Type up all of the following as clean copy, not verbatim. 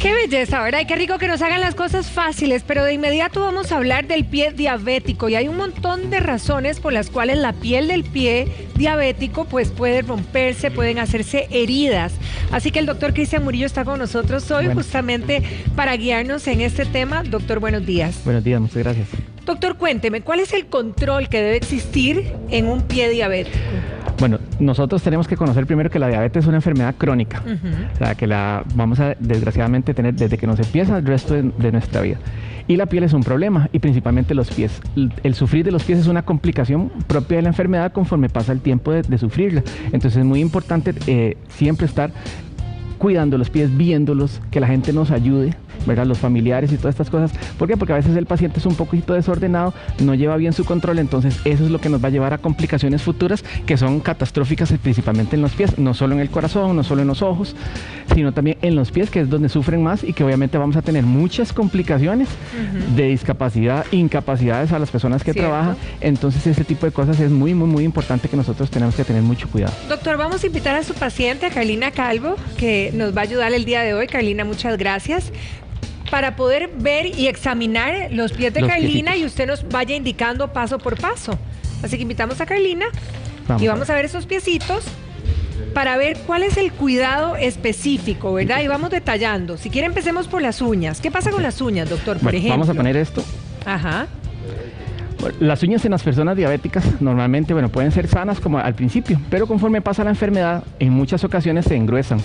Qué belleza, ¿verdad? Y qué rico que nos hagan las cosas fáciles, pero de inmediato vamos a hablar del pie diabético y hay un montón de razones por las cuales la piel del pie diabético pues puede romperse, pueden hacerse heridas. Así que el doctor Cristian Murillo está con nosotros hoy justamente para guiarnos en este tema. Doctor, buenos días. Buenos días, muchas gracias. Doctor, cuénteme, ¿cuál es el control que debe existir en un pie diabético? Bueno, nosotros tenemos que conocer primero que la diabetes es una enfermedad crónica, o sea, que la vamos a desgraciadamente tener desde que nos empieza el resto de nuestra vida. Y la piel es un problema, y principalmente los pies. El sufrir de los pies es una complicación propia de la enfermedad conforme pasa el tiempo de sufrirla. Entonces es muy importante siempre estar cuidando los pies, viéndolos, que la gente nos ayude, ¿verdad? Los familiares y todas estas cosas. ¿Por qué? Porque a veces el paciente es un poquito desordenado, no lleva bien su control, entonces eso es lo que nos va a llevar a complicaciones futuras que son catastróficas, principalmente en los pies, no solo en el corazón, no solo en los ojos, sino también en los pies, que es donde sufren más y que obviamente vamos a tener muchas complicaciones de discapacidad, incapacidades a las personas que trabajan. Entonces ese tipo de cosas es muy importante que nosotros tenemos que tener mucho cuidado. Doctor, vamos a invitar a su paciente, a Carlina Calvo, que nos va a ayudar el día de hoy. Carlina, muchas gracias. Para poder ver y examinar los pies de Carlina piecitos. Y usted nos vaya indicando paso por paso. Así que invitamos a Carlina y vamos a ver esos piecitos para ver cuál es el cuidado específico, ¿verdad? Y vamos detallando. Si quiere empecemos por las uñas. ¿Qué pasa con las uñas, doctor, por ejemplo? Vamos a poner esto. Ajá. Las uñas en las personas diabéticas normalmente, pueden ser sanas como al principio, pero conforme pasa la enfermedad, en muchas ocasiones se engruesan.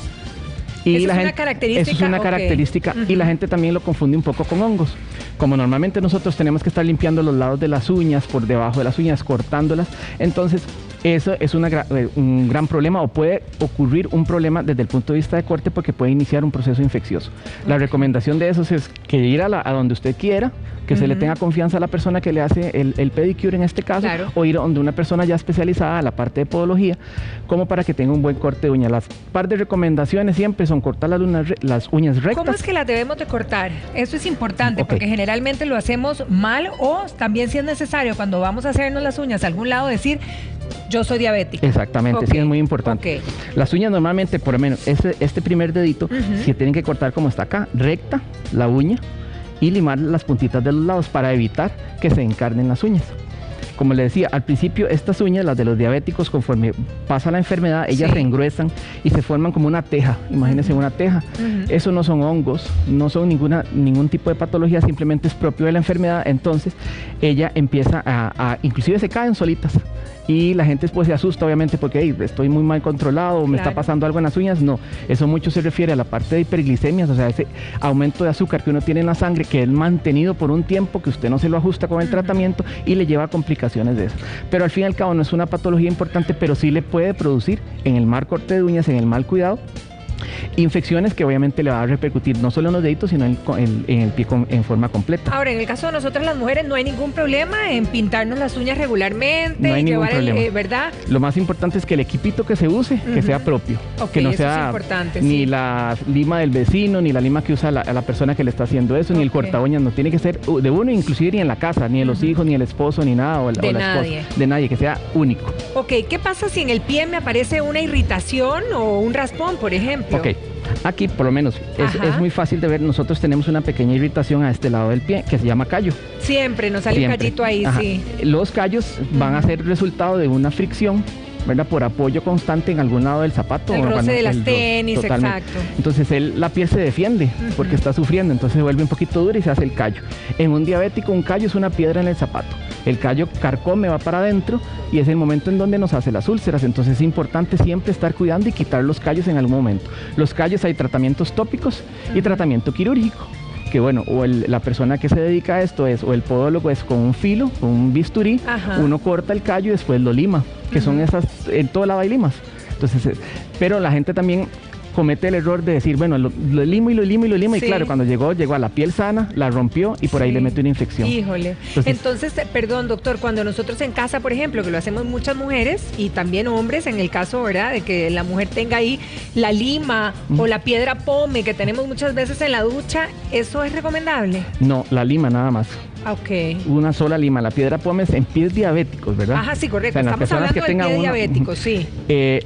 Y ¿Eso es una característica? Eso es una característica y la gente también lo confunde un poco con hongos. Como normalmente nosotros tenemos que estar limpiando los lados de las uñas, por debajo de las uñas, cortándolas, entonces eso es un gran problema o puede ocurrir un problema desde el punto de vista de corte porque puede iniciar un proceso infeccioso. La recomendación de esos es que ir a donde usted quiera, que se le tenga confianza a la persona que le hace el pedicure en este caso, o ir donde una persona ya especializada a la parte de podología, como para que tenga un buen corte de uña. Las par de recomendaciones siempre son cortar las uñas rectas. ¿Cómo es que las debemos de cortar? Eso es importante porque generalmente lo hacemos mal o también si es necesario cuando vamos a hacernos las uñas a algún lado decir yo soy diabética. Exactamente, sí es muy importante. Las uñas normalmente, por lo menos este primer dedito, se tienen que cortar como está acá, recta la uña y limar las puntitas de los lados para evitar que se encarnen las uñas. Como le decía, al principio estas uñas, las de los diabéticos, conforme pasa la enfermedad, ellas se engruesan y se forman como una teja. Imagínense una teja. Eso no son hongos, no son ningún tipo de patología, simplemente es propio de la enfermedad. Entonces ella empieza inclusive se caen solitas. Y la gente después se asusta obviamente porque estoy muy mal controlado o me está pasando algo en las uñas. No, eso mucho se refiere a la parte de hiperglicemias, o sea, ese aumento de azúcar que uno tiene en la sangre que es mantenido por un tiempo que usted no se lo ajusta con el tratamiento y le lleva a complicaciones de eso. Pero al fin y al cabo no es una patología importante, pero sí le puede producir en el mal corte de uñas, en el mal cuidado, infecciones que obviamente le va a repercutir no solo en los deditos, sino en el pie en forma completa. Ahora, en el caso de nosotras las mujeres no hay ningún problema en pintarnos las uñas regularmente, no hay ningún problema. ¿Verdad? Lo más importante es que el equipito que se use, que sea propio, que no sea ni la lima del vecino, ni la lima que usa la persona que le está haciendo eso, ni el corta uñas, no tiene que ser de uno, inclusive ni en la casa, ni de los hijos, ni el esposo, ni nada, o la esposa, de nadie, que sea único. Ok, ¿qué pasa si en el pie me aparece una irritación o un raspón, por ejemplo? Ok. Aquí, por lo menos, es muy fácil de ver. Nosotros tenemos una pequeña irritación a este lado del pie que se llama callo. Siempre nos sale un callito ahí, sí. Los callos van a ser resultado de una fricción, ¿verdad? Por apoyo constante en algún lado del zapato. El roce de las tenis, exacto. Entonces la piel se defiende porque está sufriendo, entonces se vuelve un poquito dura y se hace el callo. En un diabético, un callo es una piedra en el zapato. El callo carcome, va para adentro y es el momento en donde nos hace las úlceras. Entonces es importante siempre estar cuidando y quitar los callos en algún momento. Los callos hay tratamientos tópicos y tratamiento quirúrgico. Que la persona que se dedica a esto o el podólogo es con un filo, con un bisturí, uno corta el callo y después lo lima, que son esas, en toda la hay limas. Entonces, pero la gente también comete el error de decir, lo limo y claro, cuando llegó a la piel sana, la rompió y por ahí le mete una infección. Híjole. Entonces, perdón, doctor, cuando nosotros en casa, por ejemplo, que lo hacemos muchas mujeres y también hombres, en el caso, ¿verdad?, de que la mujer tenga ahí la lima o la piedra pome que tenemos muchas veces en la ducha, ¿eso es recomendable? No, la lima nada más. Ok. Una sola lima. La piedra pómez en pies diabéticos, ¿verdad? Ajá, sí, correcto. O sea, estamos hablando del pie diabético, sí.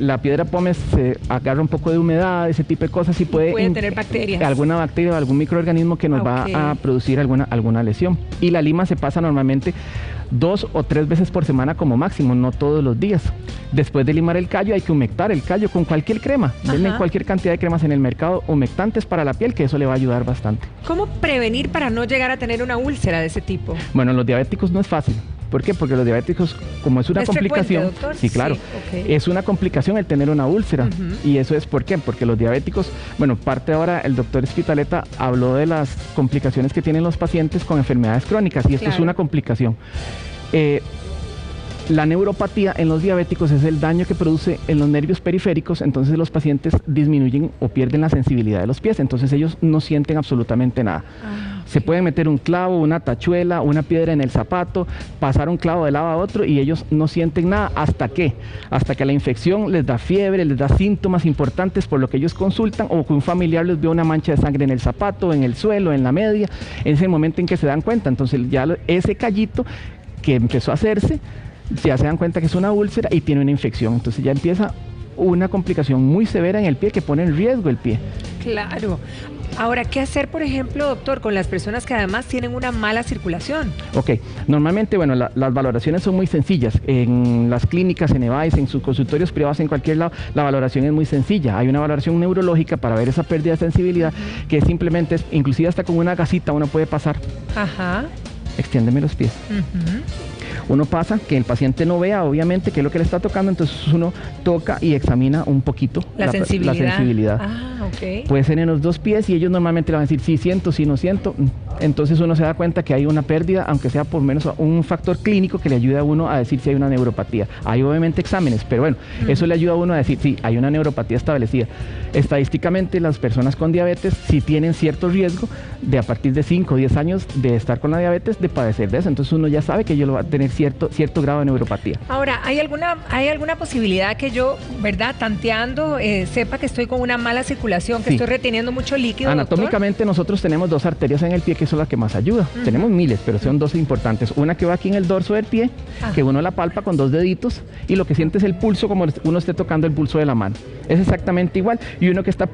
La piedra pómez se agarra un poco de humedad, ese tipo de cosas, y puede tener bacterias. Alguna bacteria o algún microorganismo que nos va a producir alguna lesión. Y la lima se pasa normalmente 2 o 3 veces por semana como máximo, no todos los días. Después de limar el callo hay que humectar el callo con cualquier crema. Venden cualquier cantidad de cremas en el mercado humectantes para la piel, que eso le va a ayudar bastante. ¿Cómo prevenir para no llegar a tener una úlcera de ese tipo? Bueno, los diabéticos no es fácil. ¿Por qué? Porque los diabéticos, como es una complicación, frecuente, sí, claro, es una complicación el tener una úlcera. Y eso es ¿por qué? Porque los diabéticos, bueno, parte ahora el doctor Espitaleta habló de las complicaciones que tienen los pacientes con enfermedades crónicas, y esto es una complicación. La neuropatía en los diabéticos es el daño que produce en los nervios periféricos, entonces los pacientes disminuyen o pierden la sensibilidad de los pies, entonces ellos no sienten absolutamente nada. Se puede meter un clavo, una tachuela, una piedra en el zapato, pasar un clavo de lado a otro y ellos no sienten nada. ¿Hasta qué? Hasta que la infección les da fiebre, les da síntomas importantes por lo que ellos consultan, o que un familiar les ve una mancha de sangre en el zapato, en el suelo, en la media. Es el momento en que se dan cuenta. Entonces ya ese callito que empezó a hacerse, ya se dan cuenta que es una úlcera y tiene una infección. Entonces ya empieza una complicación muy severa en el pie que pone en riesgo el pie. Claro. Ahora, ¿qué hacer, por ejemplo, doctor, con las personas que además tienen una mala circulación? Ok, normalmente, bueno, las valoraciones son muy sencillas. En las clínicas, en EVAIS, en sus consultorios privados, en cualquier lado, la valoración es muy sencilla. Hay una valoración neurológica para ver esa pérdida de sensibilidad, que simplemente es, inclusive hasta con una gasita uno puede pasar. Ajá. Extiéndeme los pies. Uno pasa, que el paciente no vea, obviamente, qué es lo que le está tocando, entonces uno toca y examina un poquito la sensibilidad. Ok. Puede ser en los 2 pies y ellos normalmente le van a decir, sí siento, sí no siento. Entonces uno se da cuenta que hay una pérdida, aunque sea por menos un factor clínico que le ayuda a uno a decir si hay una neuropatía. Hay obviamente exámenes, pero bueno, eso le ayuda a uno a decir, sí, hay una neuropatía establecida. Estadísticamente, las personas con diabetes sí tienen cierto riesgo de a partir de 5 o 10 años de estar con la diabetes, de padecer de eso. Entonces uno ya sabe que ellos lo va a tener cierto grado de neuropatía. Ahora, ¿hay alguna posibilidad que yo, verdad, tanteando, sepa que estoy con una mala circulación, que estoy reteniendo mucho líquido? Anatómicamente, doctor, nosotros tenemos 2 arterias en el pie que son las que más ayudan. Tenemos miles, pero son 2 importantes. Una que va aquí en el dorso del pie, que uno la palpa con 2 deditos, y lo que siente es el pulso, como uno esté tocando el pulso de la mano. Es exactamente igual. Y uno que está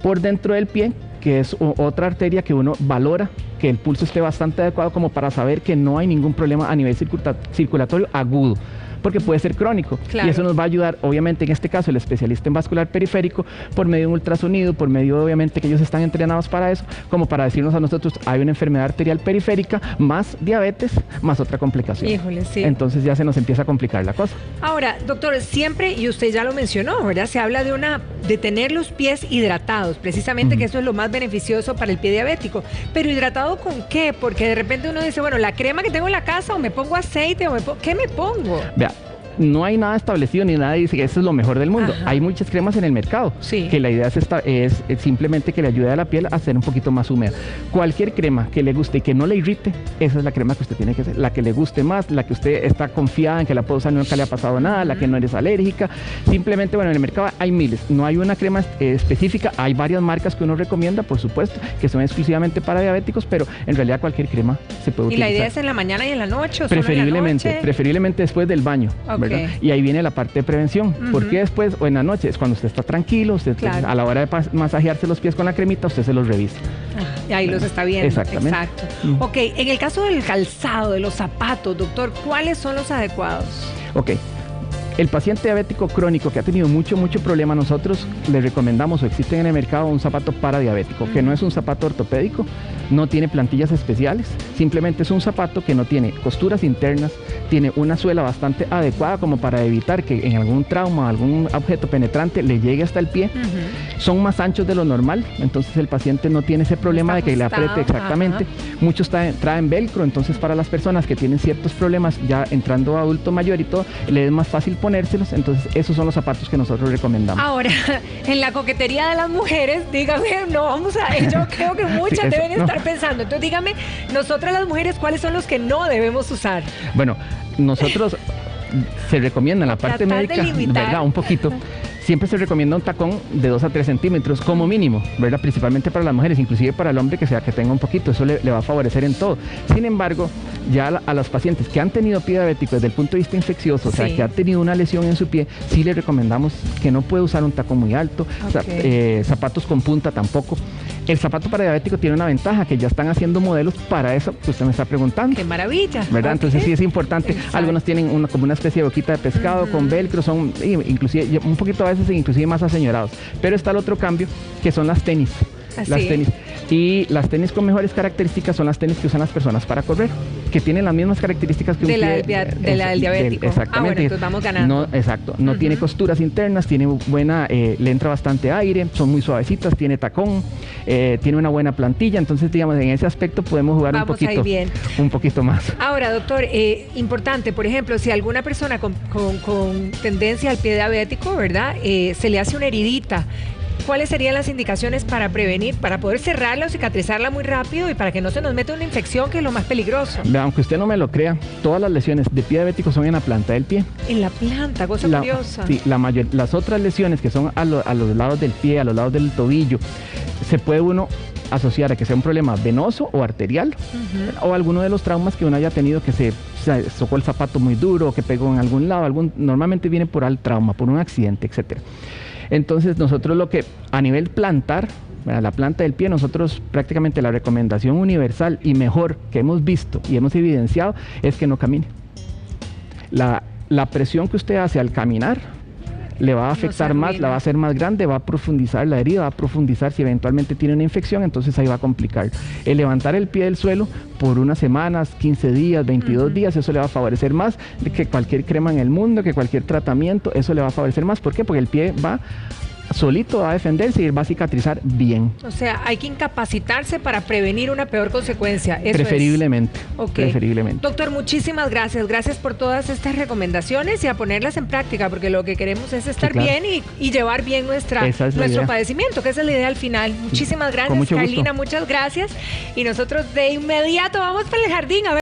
por dentro del pie, que es otra arteria que uno valora, que el pulso esté bastante adecuado como para saber que no hay ningún problema a nivel circulatorio agudo, porque puede ser crónico. Claro. Y eso nos va a ayudar, obviamente, en este caso, el especialista en vascular periférico, por medio de un ultrasonido, por medio, obviamente, que ellos están entrenados para eso, como para decirnos a nosotros, hay una enfermedad arterial periférica, más diabetes, más otra complicación. Híjole, sí. Entonces ya se nos empieza a complicar la cosa. Ahora, doctor, siempre, y usted ya lo mencionó, ¿verdad? Se habla de tener los pies hidratados, precisamente que eso es lo más beneficioso para el pie diabético. Pero ¿hidratado con qué? Porque de repente uno dice, bueno, la crema que tengo en la casa, o me pongo aceite, ¿qué me pongo? Vea, no hay nada establecido ni nada dice que eso es lo mejor del mundo. Hay muchas cremas en el mercado, que la idea es simplemente que le ayude a la piel a ser un poquito más húmeda. Cualquier crema que le guste y que no le irrite, esa es la crema que usted tiene que hacer, la que le guste más, la que usted está confiada en que la puede usar, nunca le ha pasado nada, la que no eres alérgica. Simplemente, bueno, en el mercado hay miles, no hay una crema específica, hay varias marcas que uno recomienda, por supuesto, que son exclusivamente para diabéticos, pero en realidad cualquier crema se puede utilizar. ¿Y la idea es en la mañana y en la noche? ¿O preferiblemente, solo en la noche? Preferiblemente después del baño. Y ahí viene la parte de prevención. ¿Por qué después o en la noche? Es cuando usted está tranquilo, usted a la hora de masajearse los pies con la cremita, usted se los revisa. Y ahí los está viendo. Exactamente. Exacto. Ok, en el caso del calzado, de los zapatos, doctor, ¿cuáles son los adecuados? Ok. El paciente diabético crónico que ha tenido mucho problema, nosotros le recomendamos, o existe en el mercado, un zapato para diabético, que no es un zapato ortopédico, no tiene plantillas especiales, simplemente es un zapato que no tiene costuras internas, tiene una suela bastante adecuada como para evitar que en algún trauma, algún objeto penetrante le llegue hasta el pie. Son más anchos de lo normal, entonces el paciente no tiene ese problema de que le apriete exactamente. Muchos traen velcro, entonces para las personas que tienen ciertos problemas, ya entrando a adulto mayor y todo, le es más fácil ponérselos, entonces esos son los zapatos que nosotros recomendamos. Ahora, en la coquetería de las mujeres, dígame, yo creo que muchas deben estar pensando, entonces dígame, nosotras las mujeres, ¿cuáles son los que no debemos usar? Bueno, nosotros se recomienda en la parte médica, ¿verdad? Un poquito. siempre se recomienda un tacón de 2 a 3 centímetros como mínimo, ¿verdad? Principalmente para las mujeres, inclusive para el hombre que tenga un poquito, eso le va a favorecer en todo. Sin embargo, ya a los pacientes que han tenido pie diabético desde el punto de vista infeccioso, o sea, que ha tenido una lesión en su pie, sí le recomendamos que no puede usar un tacón muy alto, zapatos con punta tampoco. El zapato para diabético tiene una ventaja, que ya están haciendo modelos para eso que usted me está preguntando. ¡Qué maravilla! ¿Verdad? Entonces sí es importante. Algunos tienen como una especie de boquita de pescado con velcro, son inclusive un poquito a veces inclusive más aseñorados. Pero está el otro cambio, que son las tenis. Las tenis. Y las tenis con mejores características son las tenis que usan las personas para correr, que tienen las mismas características que un pie del diabético. Exactamente. Bueno, entonces vamos ganando. Exacto. No tiene costuras internas, tiene le entra bastante aire, son muy suavecitas, tiene tacón, tiene una buena plantilla. Entonces, digamos, en ese aspecto podemos jugar un poquito más. Ahora, doctor, importante, por ejemplo, si alguna persona con tendencia al pie diabético, ¿verdad? Se le hace una heridita, ¿cuáles serían las indicaciones para prevenir, para poder cerrarla o cicatrizarla muy rápido y para que no se nos meta una infección, que es lo más peligroso? Aunque usted no me lo crea, todas las lesiones de pie diabético son en la planta del pie. En la planta, cosa curiosa. Sí, las otras lesiones que son a los lados del pie, a los lados del tobillo, se puede uno asociar a que sea un problema venoso o arterial, o alguno de los traumas que uno haya tenido, que se socó el zapato muy duro, que pegó en algún lado, normalmente viene por el trauma, por un accidente, etcétera. Entonces nosotros lo que a nivel plantar, la planta del pie, nosotros prácticamente la recomendación universal y mejor que hemos visto y hemos evidenciado es que no camine. La presión que usted hace al caminar le va a afectar más, la va a hacer más grande, va a profundizar la herida, va a profundizar si eventualmente tiene una infección, entonces ahí va a complicar. El levantar el pie del suelo por unas semanas, 15 días, 22 días, eso le va a favorecer más que cualquier crema en el mundo, que cualquier tratamiento, eso le va a favorecer más. ¿Por qué? Porque el pie va solito a defenderse y va a cicatrizar bien. O sea, hay que incapacitarse para prevenir una peor consecuencia. Eso preferiblemente. Preferiblemente. Doctor, muchísimas gracias. Gracias por todas estas recomendaciones y a ponerlas en práctica, porque lo que queremos es estar bien y llevar bien nuestro padecimiento, que esa es la idea al final. Muchísimas gracias, Carlina, muchas gracias. Y nosotros de inmediato vamos para el jardín a ver